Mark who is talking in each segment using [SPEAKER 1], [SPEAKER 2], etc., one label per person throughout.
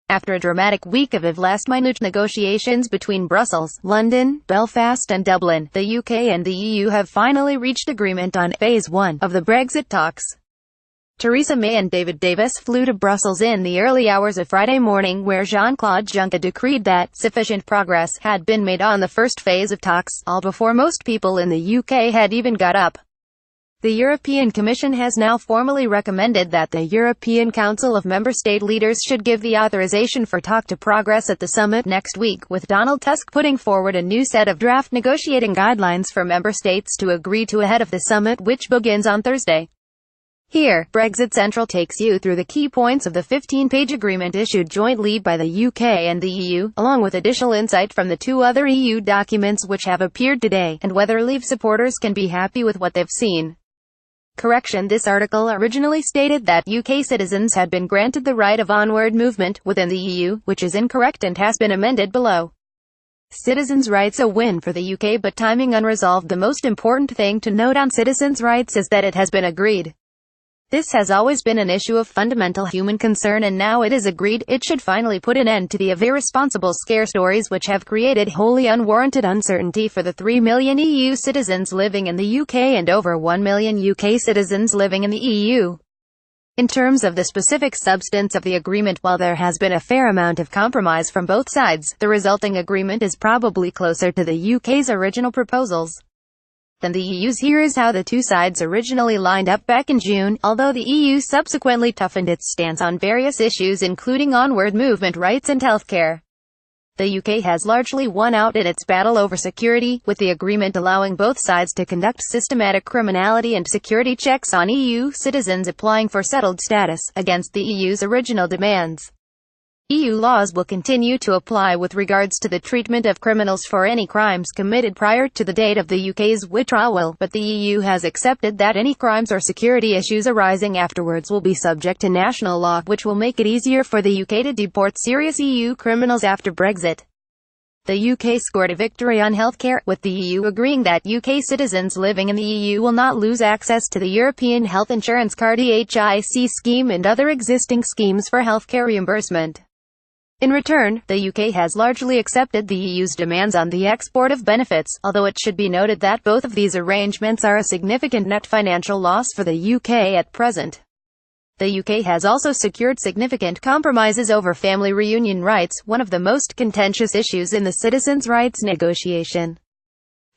[SPEAKER 1] After a dramatic week of last-minute negotiations between Brussels, London, Belfast and Dublin, the UK and the EU have finally reached agreement on Phase 1 of the Brexit talks. Theresa May and David Davis flew to Brussels in the early hours of Friday morning, where JeanClaude Juncker decreed that sufficient progress had been made on the first phase of talks, all before most people in the UK had even got up. The European Commission has now formally recommended that the European Council of Member State leaders should give the authorization for talk to progress at the summit next week, with Donald Tusk putting forward a new set of draft negotiating guidelines for member states to agree to ahead of the summit, which begins on Thursday. Here, Brexit Central takes you through the key points of the 15-page agreement issued jointly by the UK and the EU, along with additional insight from the two other EU documents which have appeared today, and whether Leave supporters can be happy with what they've seen. Correction: this article originally stated that UK citizens had been granted the right of onward movement within the EU, which is incorrect and has been amended below. Citizens' rights a win for the UK, but timing unresolved. The most important thing to note on citizens' rights is that it has been agreed. This has always been an issue of fundamental human concern, and now it is agreed. It should finally put an end to the irresponsible scare stories which have created wholly unwarranted uncertainty for the 3 million EU citizens living in the UK and over 1 million UK citizens living in the EU. In terms of the specific substance of the agreement, while there has been a fair amount of compromise from both sides, the resulting agreement is probably closer to the UK's original proposals than the EU's. Here is how the two sides originally lined up back in June, although the EU subsequently toughened its stance on various issues including onward movement rights and healthcare. The UK has largely won out in its battle over security, with the agreement allowing both sides to conduct systematic criminality and security checks on EU citizens applying for settled status, against the EU's original demands. EU laws will continue to apply with regards to the treatment of criminals for any crimes committed prior to the date of the UK's withdrawal, but the EU has accepted that any crimes or security issues arising afterwards will be subject to national law, which will make it easier for the UK to deport serious EU criminals after Brexit. The UK scored a victory on healthcare, with the EU agreeing that UK citizens living in the EU will not lose access to the European Health Insurance Card (EHIC) scheme and other existing schemes for healthcare reimbursement. In return, the UK has largely accepted the EU's demands on the export of benefits, although it should be noted that both of these arrangements are a significant net financial loss for the UK at present. The UK has also secured significant compromises over family reunion rights, one of the most contentious issues in the citizens' rights negotiation.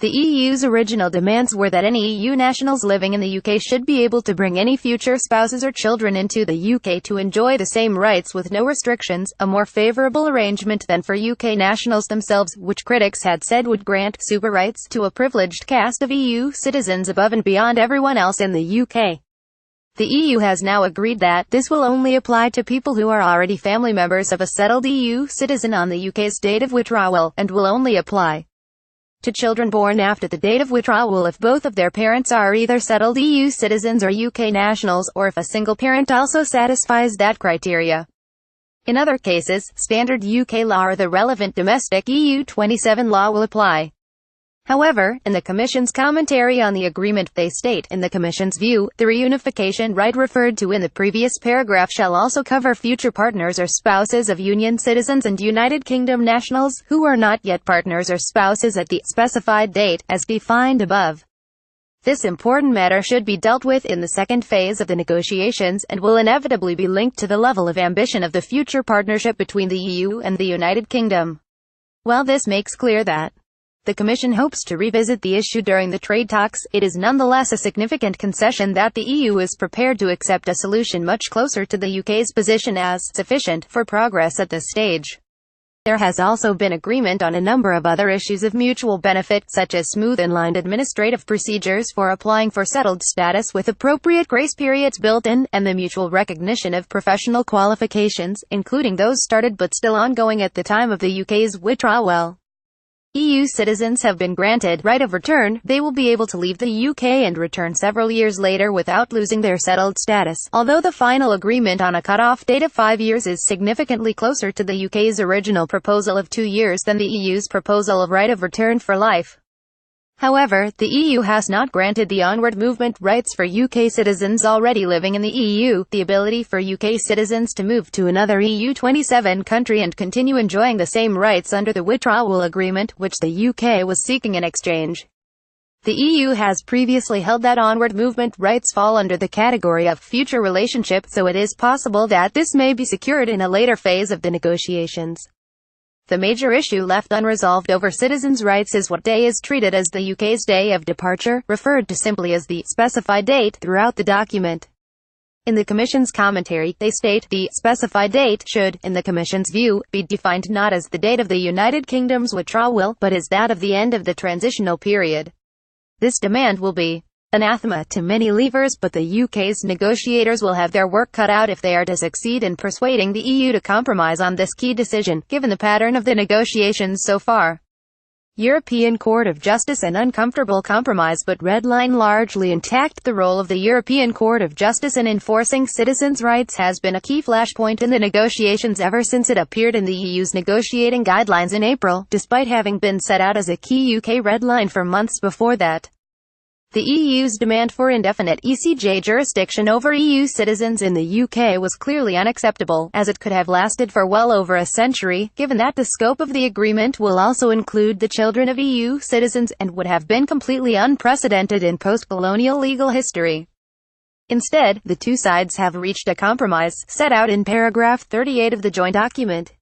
[SPEAKER 1] The EU's original demands were that any EU nationals living in the UK should be able to bring any future spouses or children into the UK to enjoy the same rights with no restrictions, a more favourable arrangement than for UK nationals themselves, which critics had said would grant super rights to a privileged caste of EU citizens above and beyond everyone else in the UK. The EU has now agreed that this will only apply to people who are already family members of a settled EU citizen on the UK's date of withdrawal, and will only apply to children born after the date of withdrawal if both of their parents are either settled EU citizens or UK nationals, or if a single parent also satisfies that criteria. In other cases, standard UK law or the relevant domestic EU 27 law will apply. However, in the Commission's commentary on the agreement, they state, in the Commission's view, the reunification right referred to in the previous paragraph shall also cover future partners or spouses of Union citizens and United Kingdom nationals, who are not yet partners or spouses at the specified date, as defined above. This important matter should be dealt with in the second phase of the negotiations, and will inevitably be linked to the level of ambition of the future partnership between the EU and the United Kingdom. While this makes clear that the Commission hopes to revisit the issue during the trade talks, it is nonetheless a significant concession that the EU is prepared to accept a solution much closer to the UK's position as sufficient for progress at this stage. There has also been agreement on a number of other issues of mutual benefit, such as smooth inlined administrative procedures for applying for settled status with appropriate grace periods built in, and the mutual recognition of professional qualifications, including those started but still ongoing at the time of the UK's withdrawal. EU citizens have been granted right of return. They will be able to leave the UK and return several years later without losing their settled status, although the final agreement on a cut-off date of 5 years is significantly closer to the UK's original proposal of 2 years than the EU's proposal of right of return for life. However, the EU has not granted the onward movement rights for UK citizens already living in the EU, the ability for UK citizens to move to another EU 27 country and continue enjoying the same rights under the withdrawal agreement, which the UK was seeking in exchange. The EU has previously held that onward movement rights fall under the category of future relationship, so it is possible that this may be secured in a later phase of the negotiations. The major issue left unresolved over citizens' rights is what day is treated as the UK's day of departure, referred to simply as the specified date throughout the document. In the Commission's commentary, they state, the specified date should, in the Commission's view, be defined not as the date of the United Kingdom's withdrawal, but as that of the end of the transitional period. This demand will be anathema to many leavers, but the UK's negotiators will have their work cut out if they are to succeed in persuading the EU to compromise on this key decision, given the pattern of the negotiations so far. European Court of Justice, an uncomfortable compromise but red line largely intact. The role of the European Court of Justice in enforcing citizens' rights has been a key flashpoint in the negotiations ever since it appeared in the EU's negotiating guidelines in April, despite having been set out as a key UK red line for months before that. The EU's demand for indefinite ECJ jurisdiction over EU citizens in the UK was clearly unacceptable, as it could have lasted for well over a century, given that the scope of the agreement will also include the children of EU citizens, and would have been completely unprecedented in post-colonial legal history. Instead, the two sides have reached a compromise, set out in paragraph 38 of the joint document.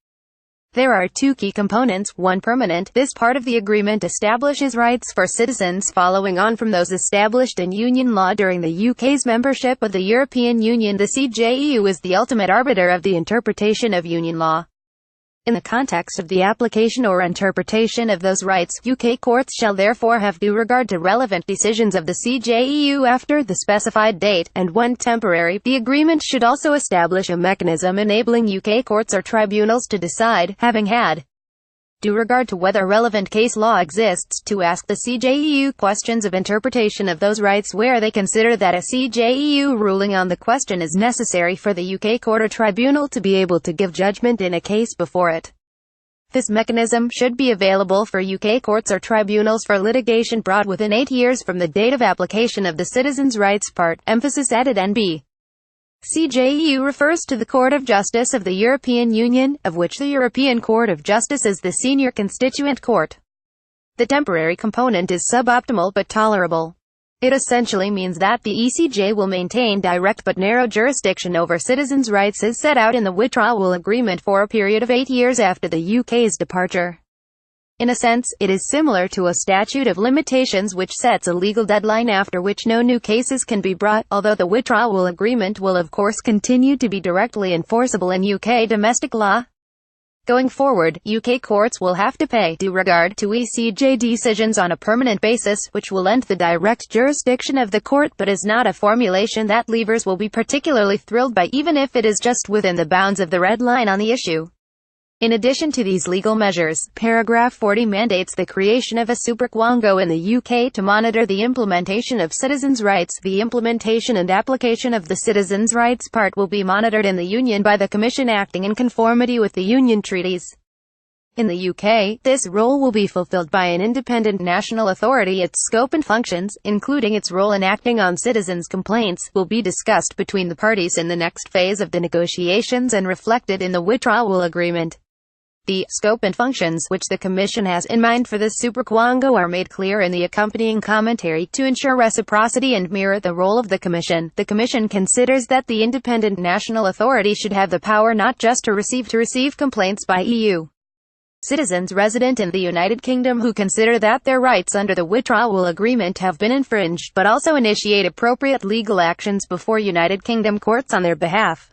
[SPEAKER 1] There are two key components, one permanent. This part of the agreement establishes rights for citizens following on from those established in Union law during the UK's membership of the European Union. The CJEU is the ultimate arbiter of the interpretation of Union law. In the context of the application or interpretation of those rights, UK courts shall therefore have due regard to relevant decisions of the CJEU after the specified date, and when temporary, the agreement should also establish a mechanism enabling UK courts or tribunals to decide, having had due regard to whether relevant case law exists, to ask the CJEU questions of interpretation of those rights where they consider that a CJEU ruling on the question is necessary for the UK court or tribunal to be able to give judgment in a case before it. This mechanism should be available for UK courts or tribunals for litigation brought within 8 years from the date of application of the Citizens' Rights Part, emphasis added NB. CJEU refers to the Court of Justice of the European Union, of which the European Court of Justice is the senior constituent court. The temporary component is suboptimal but tolerable. It essentially means that the ECJ will maintain direct but narrow jurisdiction over citizens' rights as set out in the withdrawal agreement for a period of 8 years after the UK's departure. In a sense, it is similar to a statute of limitations which sets a legal deadline after which no new cases can be brought, although the withdrawal agreement will of course continue to be directly enforceable in UK domestic law. Going forward, UK courts will have to pay due regard to ECJ decisions on a permanent basis, which will end the direct jurisdiction of the court, but is not a formulation that leavers will be particularly thrilled by, even if it is just within the bounds of the red line on the issue. In addition to these legal measures, paragraph 40 mandates the creation of a super quango in the UK to monitor the implementation of citizens' rights. The implementation and application of the Citizens' Rights Part will be monitored in the Union by the Commission acting in conformity with the Union treaties. In the UK, this role will be fulfilled by an independent national authority. Its scope and functions, including its role in acting on citizens' complaints, will be discussed between the parties in the next phase of the negotiations and reflected in the withdrawal agreement. The scope and functions which the Commission has in mind for this super quango are made clear in the accompanying commentary. To ensure reciprocity and mirror the role of the Commission considers that the independent national authority should have the power not just to receive complaints by EU citizens resident in the United Kingdom who consider that their rights under the withdrawal agreement have been infringed, but also initiate appropriate legal actions before United Kingdom courts on their behalf.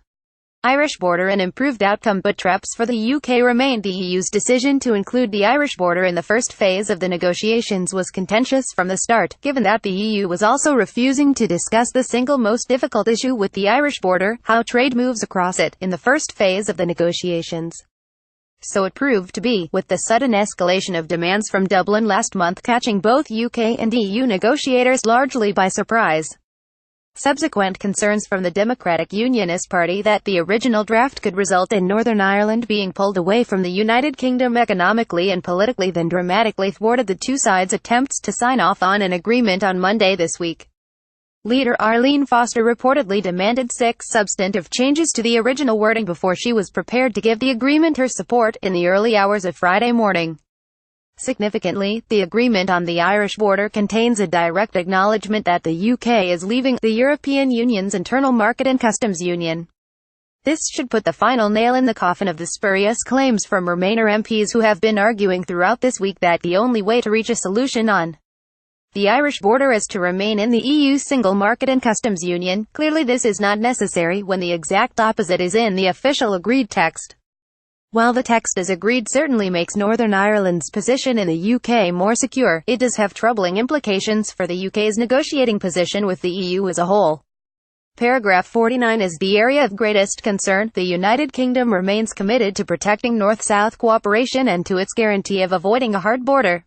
[SPEAKER 1] Irish border an improved outcome, but traps for the UK remained. The EU's decision to include the Irish border in the first phase of the negotiations was contentious from the start, given that the EU was also refusing to discuss the single most difficult issue with the Irish border, how trade moves across it, in the first phase of the negotiations. So it proved to be, with the sudden escalation of demands from Dublin last month catching both UK and EU negotiators largely by surprise. Subsequent concerns from the Democratic Unionist Party that the original draft could result in Northern Ireland being pulled away from the United Kingdom economically and politically then dramatically thwarted the two sides' attempts to sign off on an agreement on Monday this week. Leader Arlene Foster reportedly demanded 6 substantive changes to the original wording before she was prepared to give the agreement her support in the early hours of Friday morning. Significantly, the agreement on the Irish border contains a direct acknowledgement that the UK is leaving the European Union's internal market and customs union. This should put the final nail in the coffin of the spurious claims from Remainer MPs who have been arguing throughout this week that the only way to reach a solution on the Irish border is to remain in the EU's single market and customs union. Clearly this is not necessary when the exact opposite is in the official agreed text. While the text as agreed certainly makes Northern Ireland's position in the UK more secure, it does have troubling implications for the UK's negotiating position with the EU as a whole. Paragraph 49 is the area of greatest concern. The United Kingdom remains committed to protecting North-South cooperation and to its guarantee of avoiding a hard border.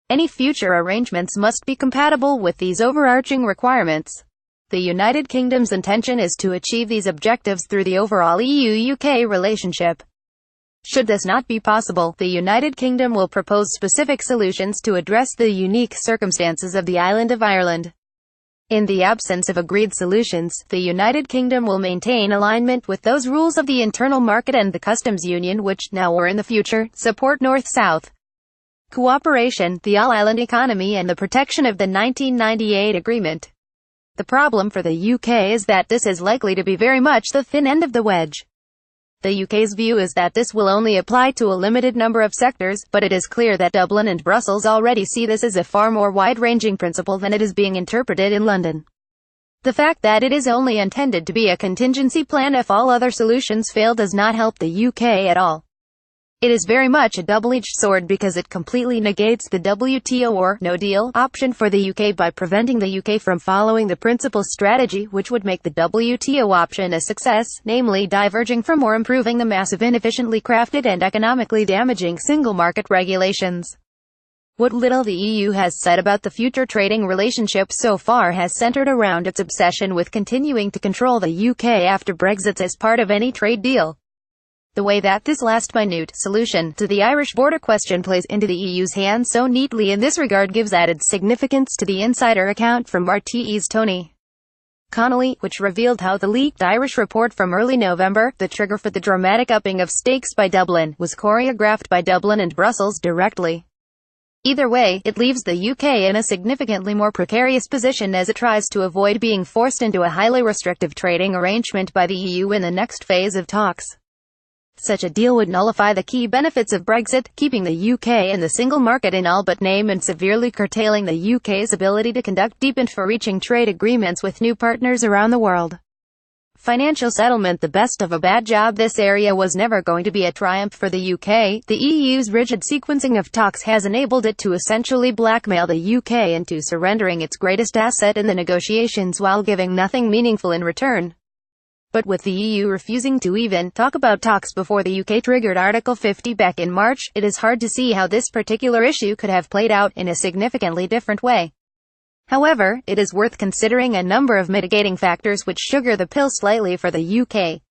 [SPEAKER 1] Any future arrangements must be compatible with these overarching requirements. The United Kingdom's intention is to achieve these objectives through the overall EU-UK relationship. Should this not be possible, the United Kingdom will propose specific solutions to address the unique circumstances of the island of Ireland. In the absence of agreed solutions, the United Kingdom will maintain alignment with those rules of the internal market and the customs union which, now or in the future, support North-South cooperation, the all-island economy and the protection of the 1998 agreement. The problem for the UK is that this is likely to be very much the thin end of the wedge. The UK's view is that this will only apply to a limited number of sectors, but it is clear that Dublin and Brussels already see this as a far more wide-ranging principle than it is being interpreted in London. The fact that it is only intended to be a contingency plan if all other solutions fail does not help the UK at all. It is very much a double-edged sword because it completely negates the WTO or no deal option for the UK by preventing the UK from following the principal strategy which would make the WTO option a success, namely diverging from or improving the massive inefficiently crafted and economically damaging single market regulations. What little the EU has said about the future trading relationship so far has centered around its obsession with continuing to control the UK after Brexit as part of any trade deal. The way that this last-minute solution to the Irish border question plays into the EU's hands so neatly in this regard gives added significance to the insider account from RTE's Tony Connolly, which revealed how the leaked Irish report from early November, the trigger for the dramatic upping of stakes by Dublin, was choreographed by Dublin and Brussels directly. Either way, it leaves the UK in a significantly more precarious position as it tries to avoid being forced into a highly restrictive trading arrangement by the EU in the next phase of talks. Such a deal would nullify the key benefits of Brexit, keeping the UK in the single market in all but name and severely curtailing the UK's ability to conduct deep and far-reaching trade agreements with new partners around the world. Financial settlement. The best of a bad job. This area was never going to be a triumph for the UK. The EU's rigid sequencing of talks has enabled it to essentially blackmail the UK into surrendering its greatest asset in the negotiations while giving nothing meaningful in return. But with the EU refusing to even talk about talks before the UK triggered Article 50 back in March, it is hard to see how this particular issue could have played out in a significantly different way. However, it is worth considering a number of mitigating factors which sugar the pill slightly for the UK.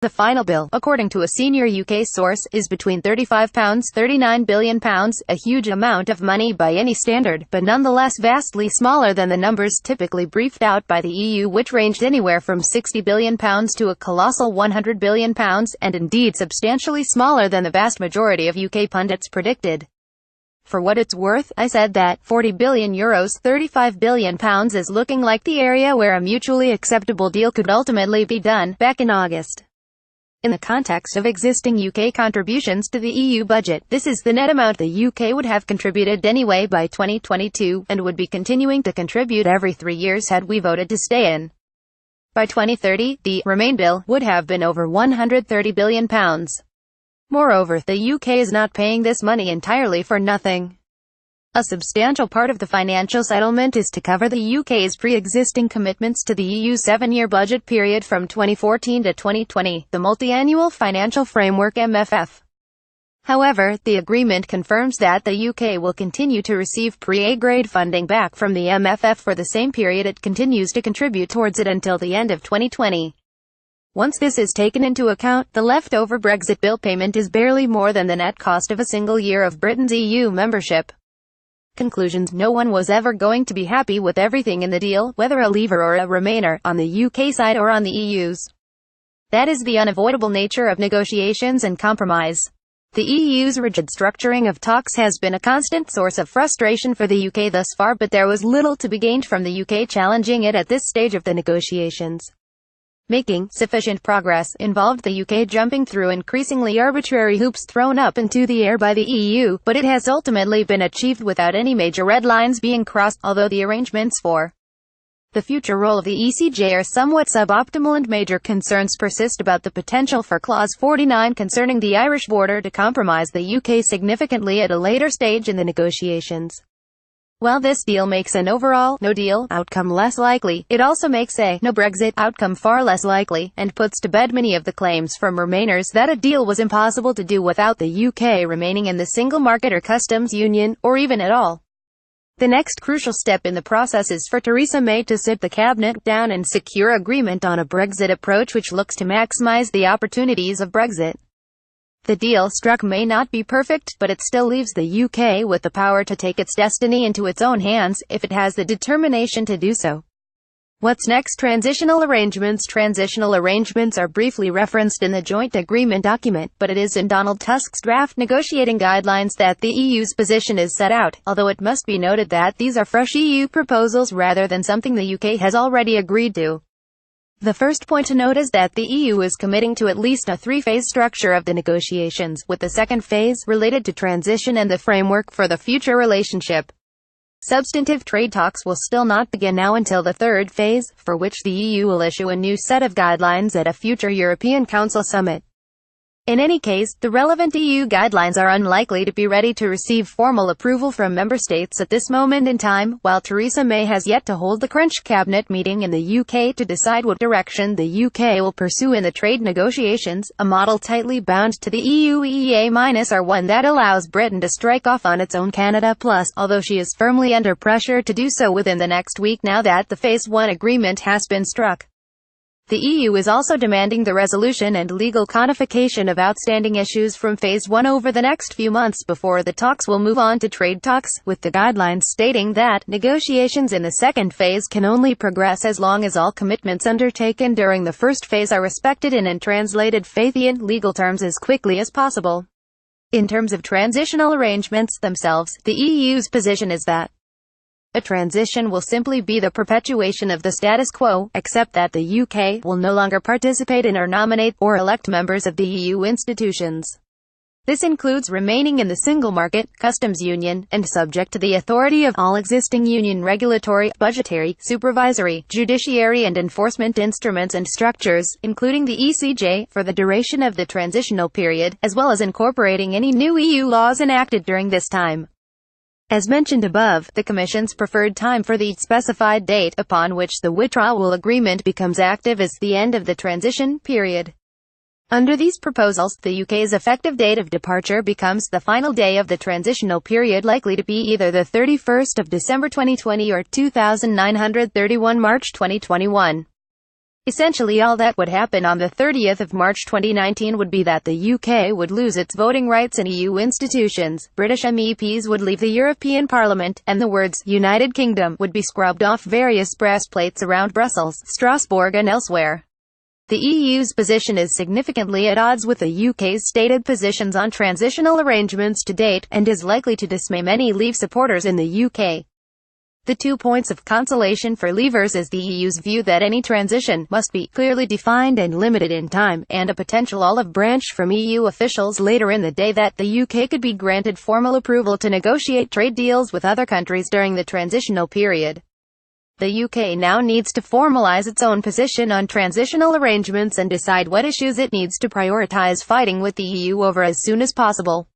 [SPEAKER 1] The final bill, according to a senior UK source, is between £39 billion, a huge amount of money by any standard, but nonetheless vastly smaller than the numbers typically briefed out by the EU, which ranged anywhere from £60 billion to a colossal £100 billion, and indeed substantially smaller than the vast majority of UK pundits predicted. For what it's worth, I said that €40 billion, £35 billion is looking like the area where a mutually acceptable deal could ultimately be done, back in August. In the context of existing UK contributions to the EU budget, this is the net amount the UK would have contributed anyway by 2022, and would be continuing to contribute every 3 years had we voted to stay in. By 2030, the Remain bill would have been over £130 billion. Moreover, the UK is not paying this money entirely for nothing. A substantial part of the financial settlement is to cover the UK's pre-existing commitments to the EU's 7-year budget period from 2014 to 2020, the Multi-Annual Financial Framework (MFF). However, the agreement confirms that the UK will continue to receive pre-A-grade funding back from the MFF for the same period it continues to contribute towards it until the end of 2020. Once this is taken into account, the leftover Brexit bill payment is barely more than the net cost of a single year of Britain's EU membership. Conclusions: no one was ever going to be happy with everything in the deal, whether a leaver or a remainer, on the UK side or on the EU's. That is the unavoidable nature of negotiations and compromise. The EU's rigid structuring of talks has been a constant source of frustration for the UK thus far, but there was little to be gained from the UK challenging it at this stage of the negotiations. Making sufficient progress involved the UK jumping through increasingly arbitrary hoops thrown up into the air by the EU, but it has ultimately been achieved without any major red lines being crossed, although the arrangements for the future role of the ECJ are somewhat suboptimal and major concerns persist about the potential for Clause 49 concerning the Irish border to compromise the UK significantly at a later stage in the negotiations. While this deal makes an overall no-deal outcome less likely, it also makes a no-Brexit outcome far less likely, and puts to bed many of the claims from Remainers that a deal was impossible to do without the UK remaining in the single market or customs union, or even at all. The next crucial step in the process is for Theresa May to sit the cabinet down and secure agreement on a Brexit approach which looks to maximise the opportunities of Brexit. The deal struck may not be perfect, but it still leaves the UK with the power to take its destiny into its own hands, if it has the determination to do so. What's next? Transitional arrangements. Transitional arrangements are briefly referenced in the joint agreement document, but it is in Donald Tusk's draft negotiating guidelines that the EU's position is set out, although it must be noted that these are fresh EU proposals rather than something the UK has already agreed to. The first point to note is that the EU is committing to at least a three-phase structure of the negotiations, with the second phase related to transition and the framework for the future relationship. Substantive trade talks will still not begin now until the third phase, for which the EU will issue a new set of guidelines at a future European Council summit. In any case, the relevant EU guidelines are unlikely to be ready to receive formal approval from member states at this moment in time, while Theresa May has yet to hold the Crunch cabinet meeting in the UK to decide what direction the UK will pursue in the trade negotiations, a model tightly bound to the EU EEA- or one that allows Britain to strike off on its own Canada Plus, although she is firmly under pressure to do so within the next week now that the Phase 1 agreement has been struck. The EU is also demanding the resolution and legal codification of outstanding issues from Phase 1 over the next few months before the talks will move on to trade talks, with the guidelines stating that negotiations in the second phase can only progress as long as all commitments undertaken during the first phase are respected and translated Fathian legal terms as quickly as possible. In terms of transitional arrangements themselves, the EU's position is that a transition will simply be the perpetuation of the status quo, except that the UK will no longer participate in or nominate or elect members of the EU institutions. This includes remaining in the single market, customs union, and subject to the authority of all existing union regulatory, budgetary, supervisory, judiciary and enforcement instruments and structures, including the ECJ, for the duration of the transitional period, as well as incorporating any new EU laws enacted during this time. As mentioned above, the Commission's preferred time for the specified date upon which the withdrawal agreement becomes active is the end of the transition period. Under these proposals, the UK's effective date of departure becomes the final day of the transitional period, likely to be either the 31st of December 2020 or 2931 March 2021. Essentially all that would happen on the 30th of March 2019 would be that the UK would lose its voting rights in EU institutions, British MEPs would leave the European Parliament, and the words United Kingdom would be scrubbed off various brass plates around Brussels, Strasbourg and elsewhere. The EU's position is significantly at odds with the UK's stated positions on transitional arrangements to date, and is likely to dismay many Leave supporters in the UK. The 2 points of consolation for Leavers is the EU's view that any transition must be clearly defined and limited in time, and a potential olive branch from EU officials later in the day that the UK could be granted formal approval to negotiate trade deals with other countries during the transitional period. The UK now needs to formalise its own position on transitional arrangements and decide what issues it needs to prioritise fighting with the EU over as soon as possible.